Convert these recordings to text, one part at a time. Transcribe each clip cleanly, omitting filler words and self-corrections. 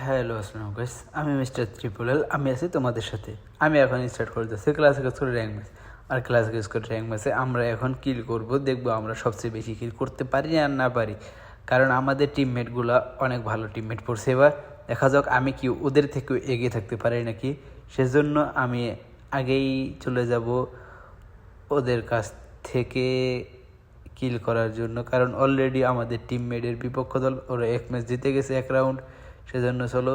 Hello আসসালামু guys, আমি mister triple এল। আমি আছি তোমাদের সাথে। আমি এখন স্টার্ট করতেছি ক্লাসিক স্কোর র্যাঙ্ক ম্যাচ। আর ক্লাসিক স্কোর র্যাঙ্ক ম্যাচে আমরা এখন কিল করব, দেখবো আমরা সবচেয়ে বেশি কিল করতে পারি আর না পারি। কারণ আমাদের টিমমেটগুলো অনেক ভালো টিমমেট পড়ছে। এবার দেখা যাক আমি কি ওদের থেকেও এগিয়ে থাকতে পারি নাকি। সেজন্য আমি আগেই চলে যাব ওদের কাছ থেকে কিল করার জন্য। কারণ অলরেডি আমাদের টিমমেটের বিপক্ষ দল ওরা এক ম্যাচ জিতে গেছে, এক রাউন্ড। সেজন্য চলো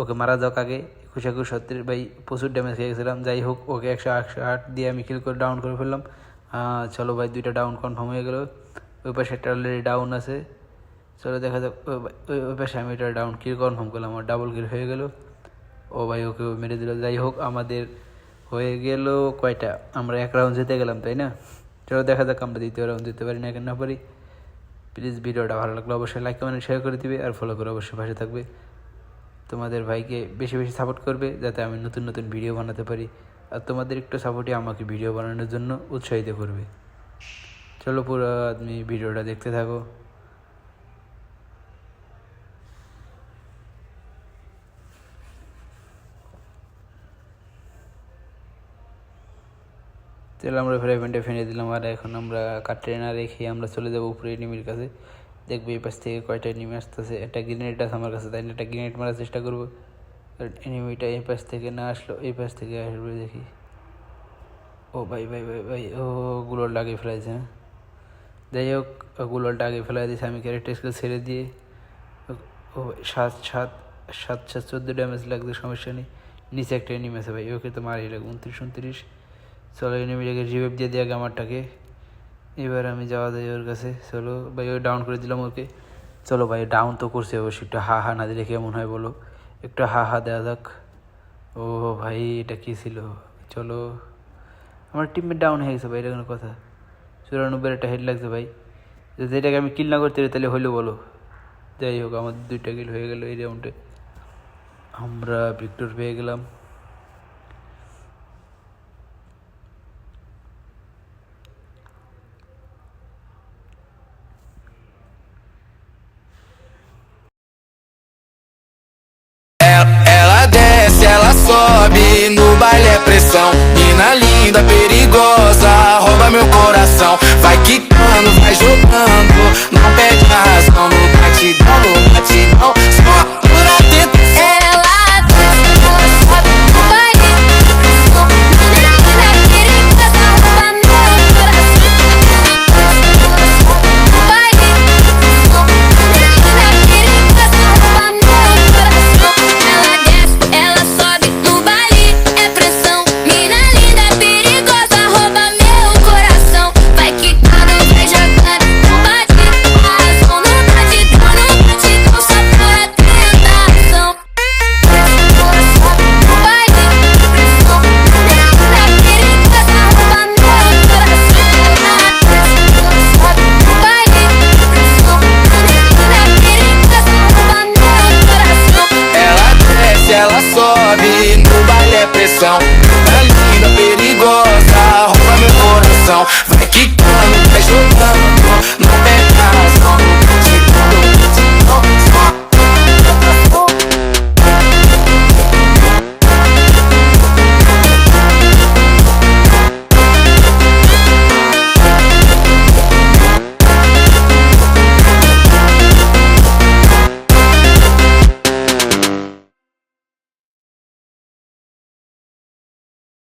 ওকে মারা যাক আগে। 21-37 ভাই, প্রচুর ড্যামেজ খেয়ে গেছিলাম। যাই হোক, ওকে 108 দিয়ে আমি কিল করে ডাউন করে ফেললাম। চলো ভাই, 2টা ডাউন কনফার্ম হয়ে গেল। ওই পাশে একটা অলরেডি ডাউন আছে। চলো দেখা যাক। ওই পাশে আমি এটা ডাউন কিল কনফার্ম করলাম, আমার ডাবল কিল হয়ে গেল। ও ভাই, ওকে মেরে দিল। যাই হোক, আমাদের হয়ে গেল কয়টা, আমরা 1 রাউন্ড জিতে গেলাম, তাই না? চলো দেখা যাক আমরা 2য় রাউন্ড জিততে পারি না কেন না পারি। প্লিজ ভিডিওটা ভালো লাগলে অবশ্যই লাইক কমেন্ট শেয়ার করে দিবে, আর ফলো করে অবশ্যই পাশে থাকবে। তোমাদের ভাইকে বেশি বেশি সাপোর্ট করবে যাতে আমি নতুন নতুন ভিডিও বানাতে পারি। আর তোমাদের একটু সাপোর্টই আমাকে ভিডিও বানানোর জন্য উৎসাহিত করবে। চলো পুরো তুমি ভিডিওটা দেখতে থাকো। তাহলে আমরা ফ্রাইপ্যানটা ফেলে দিলাম, আর এখন আমরা কাটতে না রেখে আমরা চলে যাবো উপরে এনিমির কাছে। দেখবো এই পাশ থেকে কয়টা এনিমি আসতেছে। একটা গ্রেনেড আছে আমার কাছে, তাই না? একটা গ্রেনেড মারার চেষ্টা করবো। এনিমিটা এই পাশ থেকে না আসলো, এই পাশ থেকে আসবে দেখি। ও ভাই ভাই ভাই ভাই, ও গুলোলটা আগে ফেলাইছে। হ্যাঁ, যাই হোক, গুলোলটা আগে ফেলাই দিয়েছে। আমি ক্যারেক্টার স্কিল ছেড়ে দিয়ে, ও 7-7 ড্যামেজ লাগছে, সমস্যা নেই। নিচে একটা এনিমি আছে ভাই, ওকে তো মারি লাগবে। 29-29। চলো এনিমিটাকে রিভাইভ দিয়ে দিয়ে আগে আমারটাকে। এবার আমি যাওয়া যায় ওর কাছে। চলো ভাই, ওই ডাউন করে দিলাম ওকে। চলো ভাই, ডাউন তো করছে অবশ্যই। একটু হা হা না দিলে কেমন হয় বলো? একটু হা হা দেওয়া যাক। ও ভাই, এটা কী ছিল? চলো, আমার টিমমেট ডাউন হয়ে গেছে ভাই, এটা কোনো কথা? 94 একটা হেড লাগছে ভাই। যদি এটাকে আমি কিল না করতে পারি তাহলে হইলো বলো? যাই হোক, আমার 2টা কিল হয়ে গেল এই রাউন্ডে। আমরা ভিক্টর পেয়ে গেলাম। Ela desce, ela sobe, no baile é pressão. Mina linda, perigosa, rouba meu coração. Vai quicando, vai jogando, não perde a razão. No batidão, só pura tentação. Ela desce, ela sobe, no baile é pressão. Mina linda, perigosa, rouba meu coração. Ela sobe, no baile é pressão. Mina linda, perigosa, rouba meu coração. Ela desce, ela sobe, no baile é pressão. Mina linda, perigosa, rouba meu coração. Vai quicando, vai jogando, não bate a razão. No batidão, só pura tentação. Ela sobe, no baile é pressão. Mina linda, perigosa, rouba meu coração. Ela sobe, no baile é pressão. Mina linda, perigosa, rouba meu coração. Ela desce, ela sobe, no baile é pressão.